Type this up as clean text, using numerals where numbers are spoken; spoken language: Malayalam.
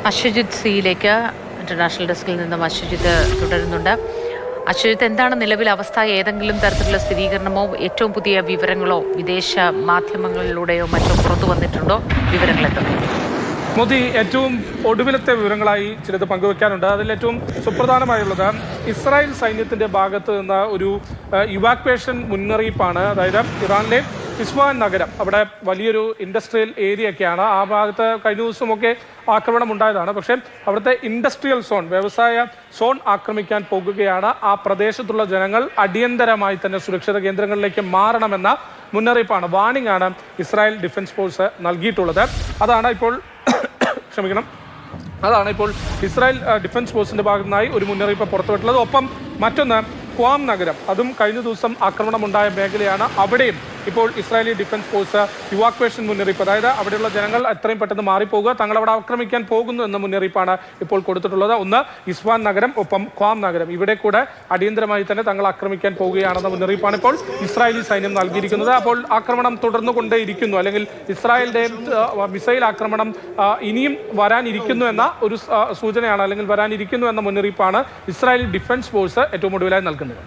അശ്വജിത് സിയിലേക്ക് ഇന്റർനാഷണൽ ഡെസ്കിൽ നിന്നും അശ്വജിത്ത് തുടരുന്നുണ്ട്. അശ്വജിത്ത്, എന്താണ് നിലവിലെ അവസ്ഥ? ഏതെങ്കിലും തരത്തിലുള്ള സ്ഥിരീകരണമോ ഏറ്റവും പുതിയ വിവരങ്ങളോ വിദേശ മാധ്യമങ്ങളിലൂടെയോ മറ്റോ പുറത്തു വന്നിട്ടുണ്ടോ? വിവരങ്ങൾ എന്തൊക്കെ? മോദി, ഏറ്റവും ഒടുവിലത്തെ വിവരങ്ങളായി ചിലത് പങ്കുവെക്കാനുണ്ട്. അതിൽ ഏറ്റവും സുപ്രധാനമായുള്ളത് ഇസ്രായേൽ സൈന്യത്തിന്റെ ഭാഗത്ത് നിന്ന് ഒരു ഇവാക്വേഷൻ മുന്നറിയിപ്പാണ്. അതായത് ഇറാനിലെ ഇസ്ഫഹാൻ നഗരം, അവിടെ വലിയൊരു ഇൻഡസ്ട്രിയൽ ഏരിയ ഒക്കെയാണ്. ആ ഭാഗത്ത് കഴിഞ്ഞ ദിവസമൊക്കെ ആക്രമണം ഉണ്ടായതാണ്. പക്ഷേ അവിടുത്തെ ഇൻഡസ്ട്രിയൽ സോൺ, വ്യവസായ സോൺ ആക്രമിക്കാൻ പോകുകയാണ്. ആ പ്രദേശത്തുള്ള ജനങ്ങൾ അടിയന്തരമായി തന്നെ സുരക്ഷിത കേന്ദ്രങ്ങളിലേക്ക് മാറണമെന്ന മുന്നറിയിപ്പാണ്, വാണിംഗ് ആണ് ഇസ്രായേൽ ഡിഫൻസ് ഫോഴ്സ് നൽകിയിട്ടുള്ളത്. അതാണ് ഇപ്പോൾ ഇസ്രായേൽ ഡിഫൻസ് ഫോഴ്സിന്റെ ഭാഗത്തുനിന്നായി ഒരു മുന്നറിയിപ്പ് പുറത്തുവിട്ടുള്ളത്. ഒപ്പം മറ്റൊന്ന് ക്വാം നഗരം, അതും കഴിഞ്ഞ ദിവസം ആക്രമണമുണ്ടായ മേഖലയാണ്. അവിടെയും ഇപ്പോൾ ഇസ്രായേലി ഡിഫൻസ് ഫോഴ്സ് ഇവാക്വേഷൻ മുന്നറിയിപ്പ്, അതായത് അവിടെയുള്ള ജനങ്ങൾ എത്രയും പെട്ടെന്ന് മാറിപ്പോകുക, തങ്ങൾ അവിടെ ആക്രമിക്കാൻ പോകുന്നു എന്ന മുന്നറിയിപ്പാണ് ഇപ്പോൾ കൊടുത്തിട്ടുള്ളത്. ഒന്ന് ഇസ്ഫഹാൻ നഗരം, ഒപ്പം ക്വാം നഗരം, ഇവിടെ കൂടെ അടിയന്തരമായി തന്നെ തങ്ങൾ ആക്രമിക്കാൻ പോവുകയാണെന്ന മുന്നറിയിപ്പാണ് ഇപ്പോൾ ഇസ്രായേലി സൈന്യം നൽകിയിരിക്കുന്നത്. അപ്പോൾ ആക്രമണം തുടർന്നുകൊണ്ടേയിരിക്കുന്നു, അല്ലെങ്കിൽ ഇസ്രായേലിന്റെ മിസൈൽ ആക്രമണം ഇനിയും വരാനിരിക്കുന്നു എന്ന ഒരു സൂചനയാണ്, അല്ലെങ്കിൽ വരാനിരിക്കുന്നു എന്ന മുന്നറിയിപ്പാണ് ഇസ്രായേലി ഡിഫൻസ് ഫോഴ്സ് ഏറ്റവും ഒടുവിലായി നൽകുന്നത്.